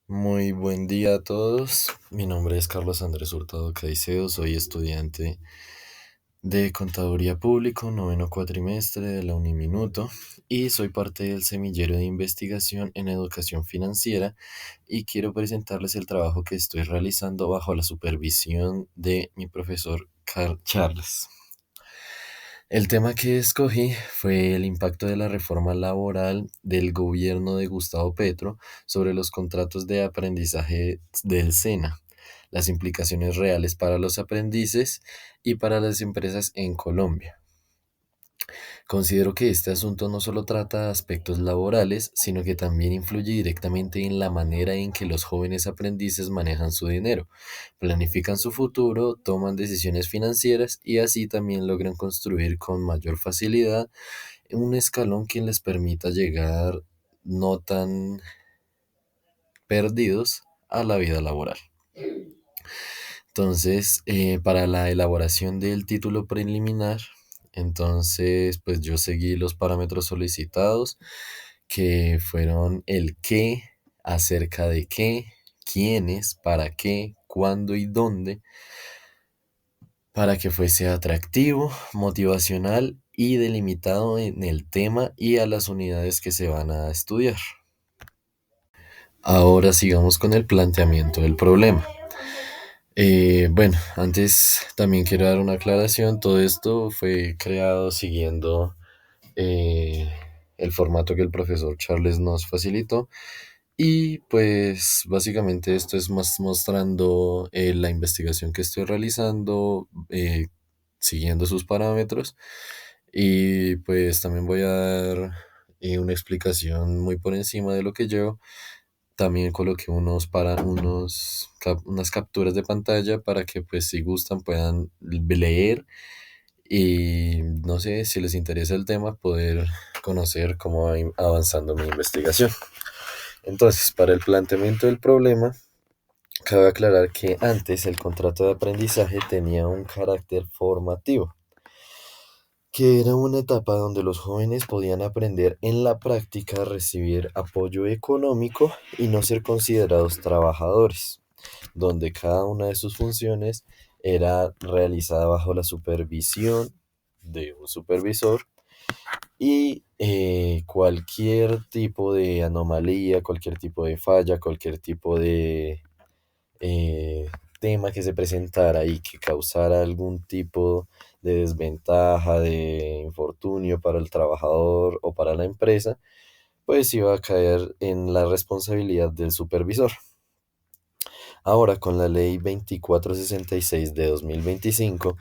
Muy buen día a todos. Mi nombre es Carlos Andrés Hurtado Caicedo. Soy estudiante de Contaduría Público, noveno cuatrimestre de la Uniminuto, y soy parte del semillero de investigación en educación financiera y quiero presentarles el trabajo que estoy realizando bajo la supervisión de mi profesor Carl Charles. El tema que escogí fue el impacto de la reforma laboral del gobierno de Gustavo Petro sobre los contratos de aprendizaje del SENA, las implicaciones reales para los aprendices y para las empresas en Colombia. Considero que este asunto no solo trata aspectos laborales, sino que también influye directamente en la manera en que los jóvenes aprendices manejan su dinero, planifican su futuro, toman decisiones financieras y así también logran construir con mayor facilidad un escalón que les permita llegar no tan perdidos a la vida laboral. Entonces, para la elaboración del título preliminar, pues yo seguí los parámetros solicitados, que fueron el qué, acerca de qué, quiénes, para qué, cuándo y dónde, para que fuese atractivo, motivacional y delimitado en el tema y a las unidades que se van a estudiar. Ahora sigamos con el planteamiento del problema. Bueno, antes también quiero dar una aclaración. Todo esto fue creado siguiendo eh, el formato que el profesor Charles nos facilitó. Y pues básicamente esto es más mostrando la investigación que estoy realizando, siguiendo sus parámetros. Y pues también voy a dar una explicación muy por encima de lo que llevo. También coloqué unas capturas de pantalla para que pues si gustan puedan leer y no sé si les interesa el tema poder conocer cómo va avanzando mi investigación. Entonces, para el planteamiento del problema, cabe aclarar que antes el contrato de aprendizaje tenía un carácter formativo, que era una etapa donde los jóvenes podían aprender en la práctica, recibir apoyo económico y no ser considerados trabajadores, donde cada una de sus funciones era realizada bajo la supervisión de un supervisor y cualquier tipo de anomalía, cualquier tipo de falla, cualquier tipo de eh, tema que se presentara y que causara algún tipo de desventaja, de infortunio para el trabajador o para la empresa, pues iba a caer en la responsabilidad del supervisor. Ahora, con la ley 2466 de 2025,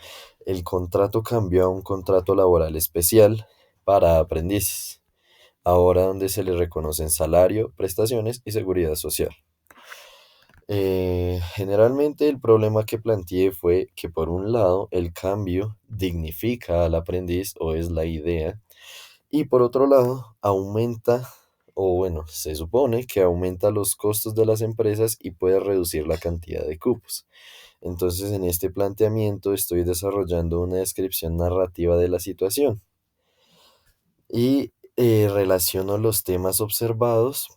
el contrato cambió a un contrato laboral especial para aprendices, ahora donde se le reconocen salario, prestaciones y seguridad social. Generalmente el problema que planteé fue que por un lado el cambio dignifica al aprendiz o es la idea y por otro lado aumenta o bueno, se supone que aumenta los costos de las empresas y puede reducir la cantidad de cupos. Entonces en este planteamiento estoy desarrollando una descripción narrativa de la situación y relaciono los temas observados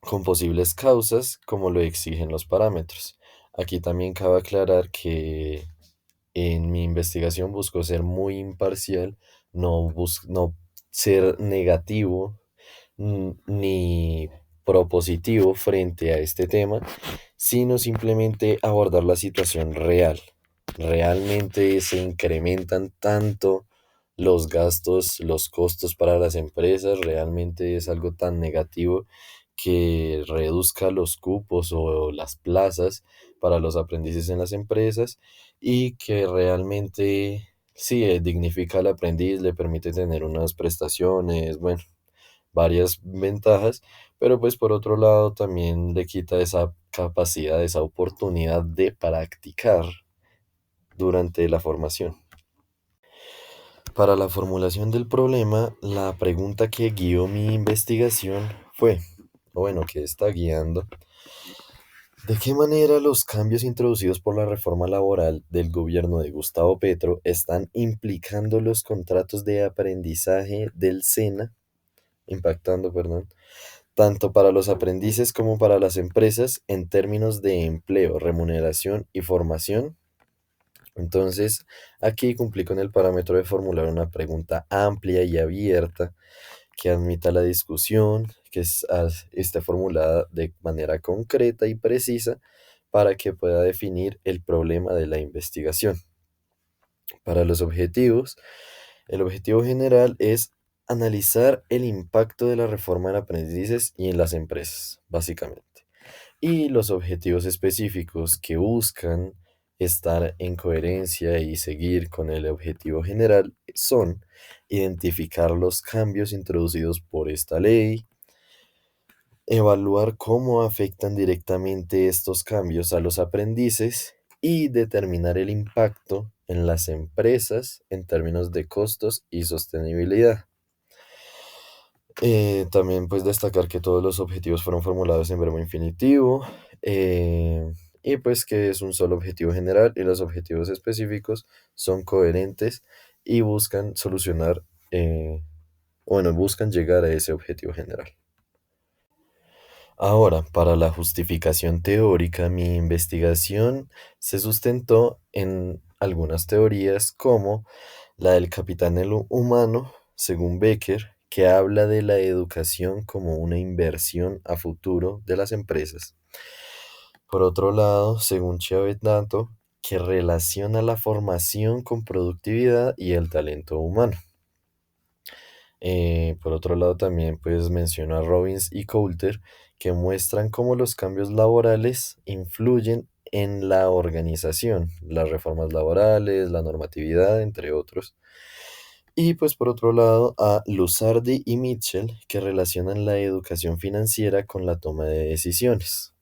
con posibles causas como lo exigen los parámetros. Aquí también cabe aclarar que en mi investigación busco ser muy imparcial, no ser negativo ni propositivo frente a este tema, sino simplemente abordar la situación real. Realmente se incrementan tanto los gastos, los costos para las empresas, realmente es algo tan negativo que reduzca los cupos o las plazas para los aprendices en las empresas y que realmente sí dignifica al aprendiz, le permite tener unas prestaciones, bueno, varias ventajas, pero pues por otro lado también le quita esa capacidad, esa oportunidad de practicar durante la formación. Para la formulación del problema, la pregunta que guió mi investigación fue, o bueno, que está guiando, ¿de qué manera los cambios introducidos por la reforma laboral del gobierno de Gustavo Petro están implicando los contratos de aprendizaje del SENA, impactando, perdón, tanto para los aprendices como para las empresas en términos de empleo, remuneración y formación. Entonces, aquí cumplí con el parámetro de formular una pregunta amplia y abierta que admita la discusión, esté formulada de manera concreta y precisa para que pueda definir el problema de la investigación. Para los objetivos, el objetivo general es analizar el impacto de la reforma en aprendices y en las empresas, básicamente. Y los objetivos específicos que buscan estar en coherencia y seguir con el objetivo general son identificar los cambios introducidos por esta ley, evaluar cómo afectan directamente estos cambios a los aprendices y determinar el impacto en las empresas en términos de costos y sostenibilidad. También pues destacar que todos los objetivos fueron formulados en verbo infinitivo, y pues que es un solo objetivo general y los objetivos específicos son coherentes y buscan solucionar, bueno, buscan llegar a ese objetivo general. Ahora, para la justificación teórica, mi investigación se sustentó en algunas teorías como la del capital humano, según Becker, que habla de la educación como una inversión a futuro de las empresas. Por otro lado, según Chiavedanto, que relaciona la formación con productividad y el talento humano. Por otro lado, también pues menciona a Robbins y Coulter, que muestran cómo los cambios laborales influyen en la organización, las reformas laborales, la normatividad, entre otros. Y pues por otro lado a Lusardi y Mitchell, que relacionan la educación financiera con la toma de decisiones.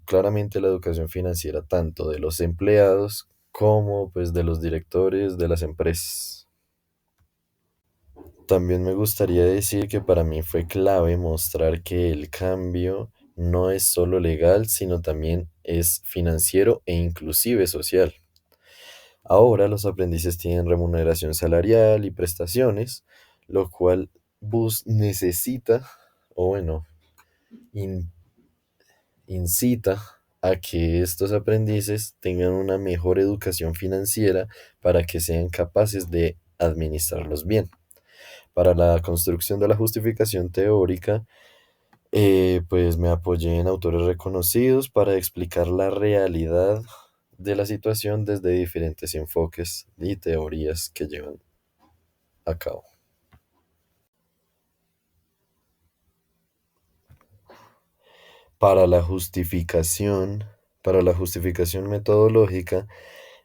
Claramente la educación financiera tanto de los empleados como pues de los directores de las empresas. También me gustaría decir que para mí fue clave mostrar que el cambio no es solo legal, sino también es financiero e inclusive social. Ahora los aprendices tienen remuneración salarial y prestaciones, lo cual Bus necesita, o bueno, in- incita a que estos aprendices tengan una mejor educación financiera para que sean capaces de administrarlos bien. Para la construcción de la justificación teórica, pues me apoyé en autores reconocidos para explicar la realidad de la situación desde diferentes enfoques y teorías que llevan a cabo. Para la justificación, para la justificación metodológica,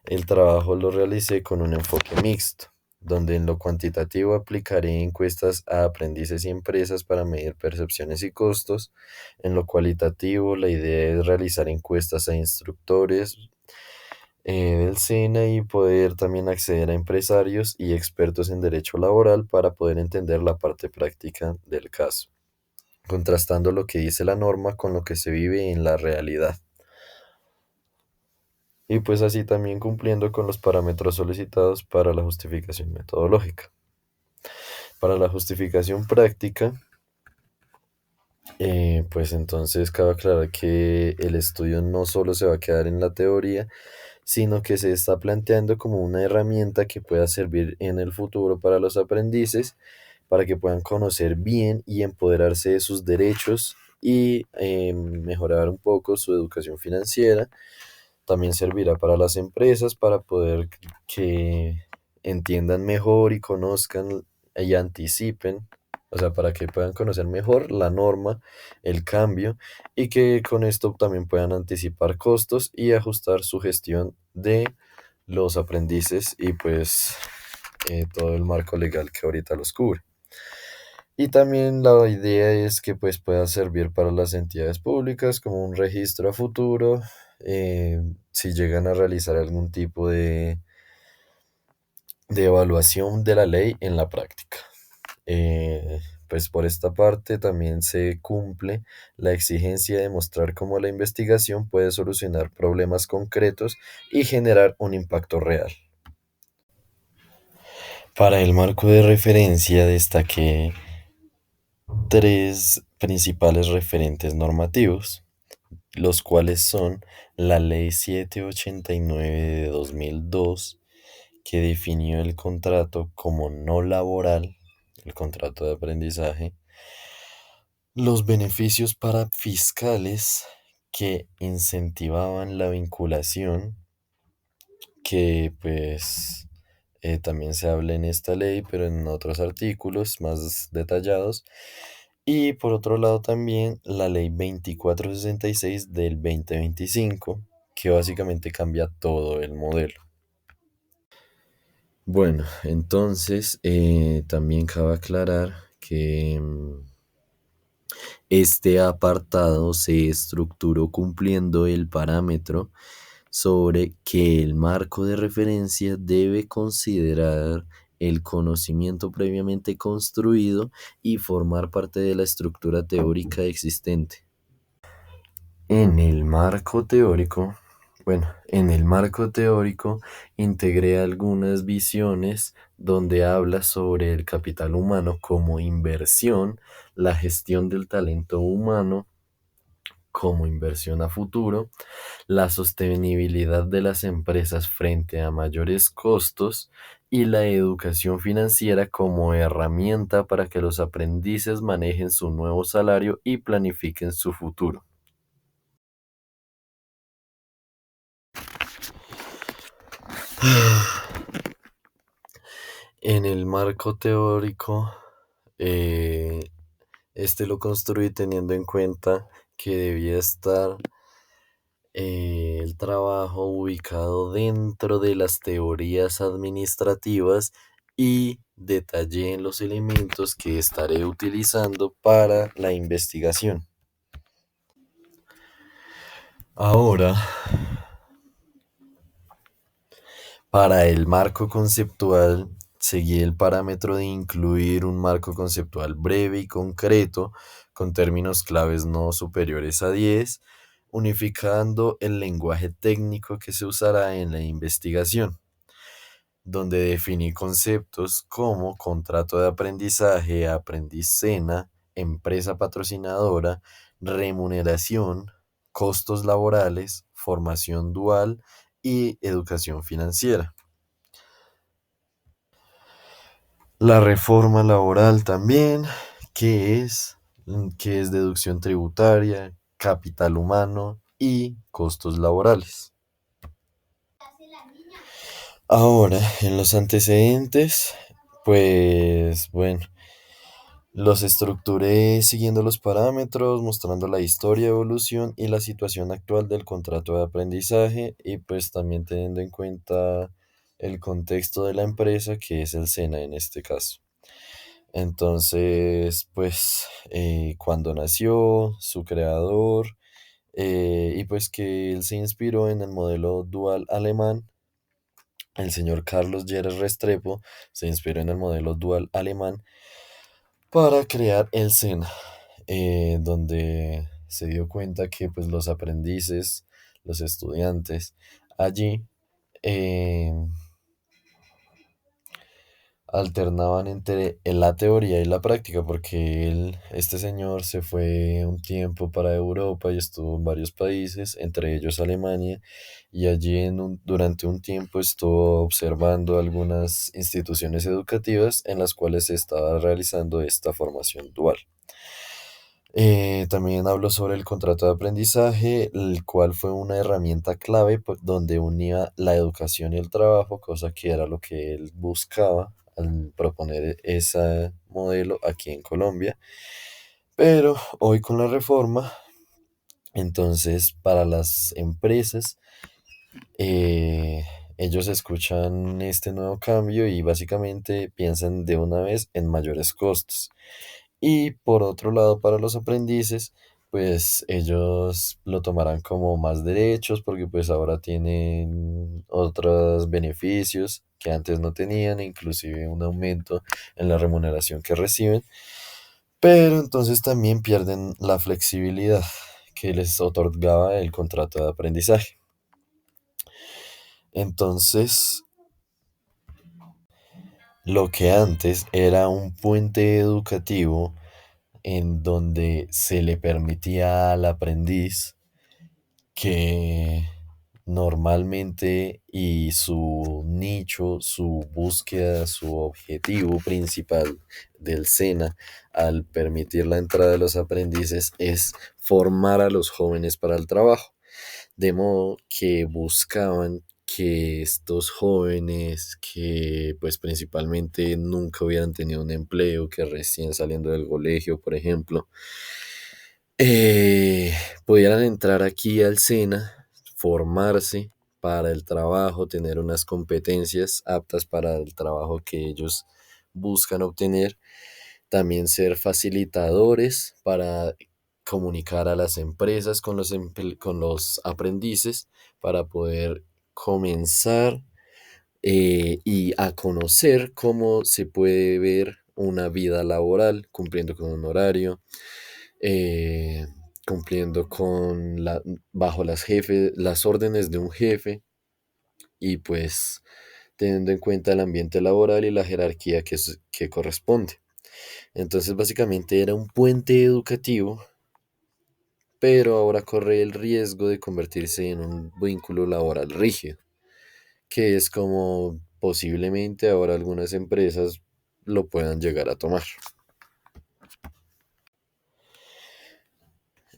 el trabajo lo realicé con un enfoque mixto, donde en lo cuantitativo aplicaré encuestas a aprendices y empresas para medir percepciones y costos. En lo cualitativo, la idea es realizar encuestas a instructores del SENA y poder también acceder a empresarios y expertos en derecho laboral para poder entender la parte práctica del caso, contrastando lo que dice la norma con lo que se vive en la realidad. Y pues así también cumpliendo con los parámetros solicitados para la justificación metodológica. Para la justificación práctica, pues entonces cabe aclarar que el estudio no solo se va a quedar en la teoría, sino que se está planteando como una herramienta que pueda servir en el futuro para los aprendices, para que puedan conocer bien y empoderarse de sus derechos y mejorar un poco su educación financiera. También servirá para las empresas para poder que entiendan mejor y conozcan y anticipen, o sea, para que puedan conocer mejor la norma, el cambio y que con esto también puedan anticipar costos y ajustar su gestión de los aprendices y pues todo el marco legal que ahorita los cubre. Y también la idea es que pues pueda servir para las entidades públicas como un registro a futuro, si llegan a realizar algún tipo de evaluación de la ley en la práctica. Pues por esta parte también se cumple la exigencia de mostrar cómo la investigación puede solucionar problemas concretos y generar un impacto real. Para el marco de referencia destaqué tres principales referentes normativos, los cuales son la Ley 789 de 2002, que definió el contrato como no laboral, el contrato de aprendizaje, los beneficios para fiscales que incentivaban la vinculación, que pues también se habla en esta ley, pero en otros artículos más detallados. Y por otro lado también la ley 2466 del 2025, que básicamente cambia todo el modelo. Bueno, entonces también cabe aclarar que este apartado se estructuró cumpliendo el parámetro sobre que el marco de referencia debe considerar el conocimiento previamente construido y formar parte de la estructura teórica existente. En el marco teórico, en el marco teórico integré algunas visiones donde habla sobre el capital humano como inversión, la gestión del talento humano como inversión a futuro, la sostenibilidad de las empresas frente a mayores costos y la educación financiera como herramienta para que los aprendices manejen su nuevo salario y planifiquen su futuro. En el marco teórico, eh, este lo construí teniendo en cuenta que debía estar el trabajo ubicado dentro de las teorías administrativas y detallé en los elementos que estaré utilizando para la investigación. Ahora, para el marco conceptual, seguí el parámetro de incluir un marco conceptual breve y concreto, con términos claves no superiores a 10, unificando el lenguaje técnico que se usará en la investigación, donde definí conceptos como contrato de aprendizaje, aprendiz-cena, empresa patrocinadora, remuneración, costos laborales, formación dual y educación financiera. La reforma laboral también, que es, que es deducción tributaria, capital humano y costos laborales. Ahora, en los antecedentes, pues bueno, los estructuré siguiendo los parámetros, mostrando la historia, evolución y la situación actual del contrato de aprendizaje y pues también teniendo en cuenta el contexto de la empresa, que es el SENA en este caso. Entonces, pues, cuando nació, su creador, y pues que él se inspiró en el modelo dual alemán. El señor Carlos Lleras Restrepo se inspiró en el modelo dual alemán para crear el SENA, donde se dio cuenta que pues los aprendices, los estudiantes allí, eh, alternaban entre la teoría y la práctica, porque este señor se fue un tiempo para Europa y estuvo en varios países, entre ellos Alemania, y allí durante un tiempo estuvo observando algunas instituciones educativas en las cuales se estaba realizando esta formación dual. También hablo sobre el contrato de aprendizaje, el cual fue una herramienta clave donde unía la educación y el trabajo, cosa que era lo que él buscaba al proponer ese modelo aquí en Colombia. Pero hoy con la reforma, entonces para las empresas, eh, ellos escuchan este nuevo cambio y básicamente piensan de una vez en mayores costos. Y por otro lado, para los aprendices, pues ellos lo tomarán como más derechos porque pues ahora tienen otros beneficios que antes no tenían, inclusive un aumento en la remuneración que reciben, pero entonces también pierden la flexibilidad que les otorgaba el contrato de aprendizaje. Entonces, lo que antes era un puente educativo en donde se le permitía al aprendiz que normalmente y su nicho, su búsqueda, su objetivo principal del SENA al permitir la entrada de los aprendices es formar a los jóvenes para el trabajo. De modo que buscaban que estos jóvenes que pues principalmente nunca hubieran tenido un empleo, que recién saliendo del colegio, por ejemplo, eh, pudieran entrar aquí al SENA, formarse para el trabajo, tener unas competencias aptas para el trabajo que ellos buscan obtener, también ser facilitadores para comunicar a las empresas con con los aprendices para poder comenzar y a conocer cómo se puede ver una vida laboral cumpliendo con un horario, eh, cumpliendo bajo las órdenes de un jefe y pues teniendo en cuenta el ambiente laboral y la jerarquía que corresponde. Entonces básicamente era un puente educativo, pero ahora corre el riesgo de convertirse en un vínculo laboral rígido, que es como posiblemente ahora algunas empresas lo puedan llegar a tomar.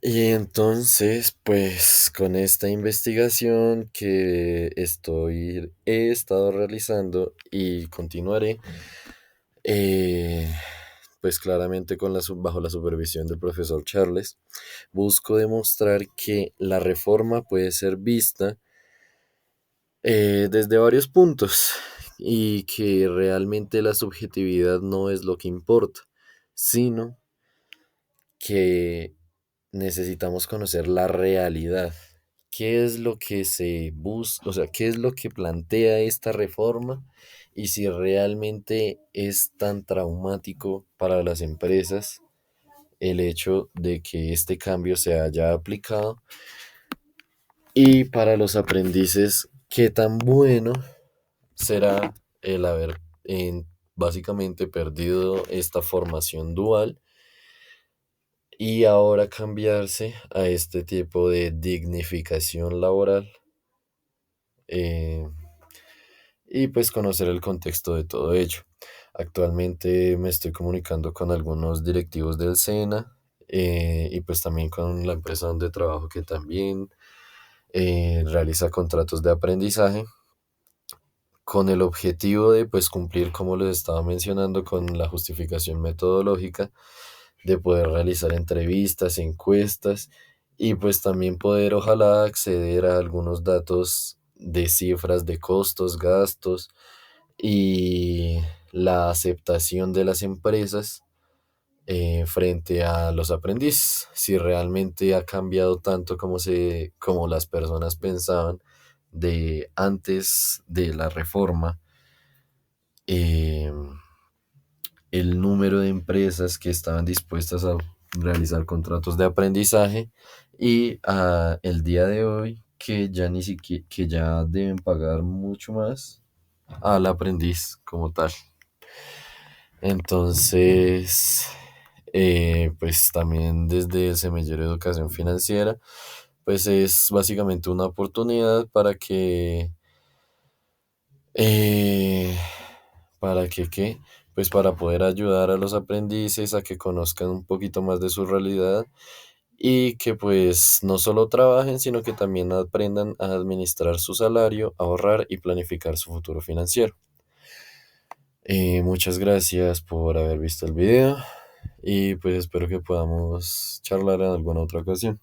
Y entonces, pues con esta investigación que he estado realizando y continuaré, eh, pues claramente bajo la supervisión del profesor Charles, busco demostrar que la reforma puede ser vista desde varios puntos y que realmente la subjetividad no es lo que importa, sino que necesitamos conocer la realidad. ¿Qué es lo que se busca? O sea, qué es lo que plantea esta reforma y si realmente es tan traumático para las empresas el hecho de que este cambio se haya aplicado y para los aprendices, qué tan bueno será el haber básicamente perdido esta formación dual y ahora cambiarse a este tipo de dignificación laboral, eh, y pues conocer el contexto de todo ello. Actualmente me estoy comunicando con algunos directivos del SENA y pues también con la empresa donde trabajo que también realiza contratos de aprendizaje con el objetivo de pues cumplir, como les estaba mencionando, con la justificación metodológica, de poder realizar entrevistas, encuestas y pues también poder ojalá acceder a algunos datos de cifras de costos, gastos y la aceptación de las empresas frente a los aprendices, si realmente ha cambiado tanto como las personas pensaban de antes de la reforma, eh, el número de empresas que estaban dispuestas a realizar contratos de aprendizaje y el día de hoy que ya ni siquiera que ya deben pagar mucho más al aprendiz como tal. Entonces, pues también desde el Semillero de Educación Financiera, pues es básicamente una oportunidad eh, ¿para que qué? Pues para poder ayudar a los aprendices a que conozcan un poquito más de su realidad y que pues no solo trabajen, sino que también aprendan a administrar su salario, ahorrar y planificar su futuro financiero. Muchas gracias por haber visto el video y pues espero que podamos charlar en alguna otra ocasión.